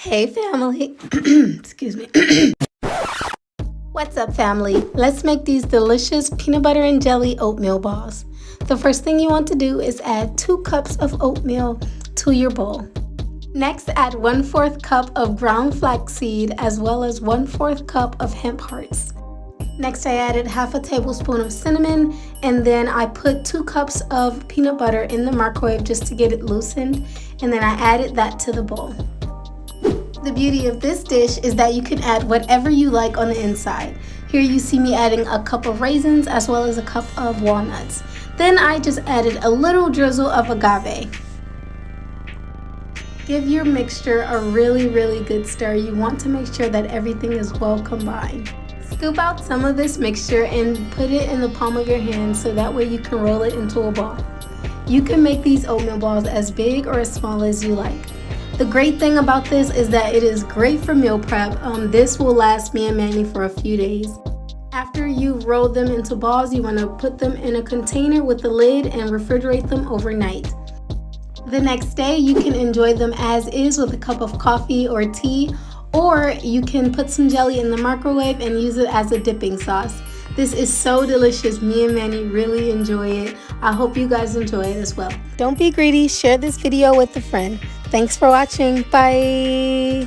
Hey family, excuse me. What's up family? Let's make these delicious peanut butter and jelly oatmeal balls. The first thing you want to do is add 2 cups of oatmeal to your bowl. Next, add 1/4 cup of ground flaxseed as well as 1/4 cup of hemp hearts. Next, I added half a tablespoon of cinnamon, and then I put 2 cups of peanut butter in the microwave just to get it loosened, and then I added that to the bowl. The beauty of this dish is that you can add whatever you like on the inside. Here you see me adding a cup of raisins as well as a cup of walnuts. Then I just added a little drizzle of agave. Give your mixture a really good stir. You want to make sure that everything is well combined. Scoop out some of this mixture and put it in the palm of your hand so that way you can roll it into a ball. You can make these oatmeal balls as big or as small as you like. The great thing about this is that it is great for meal prep. This will last me and Manny for a few days. After you've rolled them into balls, you want to put them in a container with a lid and refrigerate them overnight. The next day, you can enjoy them as is with a cup of coffee or tea, or you can put some jelly in the microwave and use it as a dipping sauce. This is so delicious. Me and Manny really enjoy it. I hope you guys enjoy it as well. Don't be greedy. Share this video with a friend. Thanks for watching. Bye.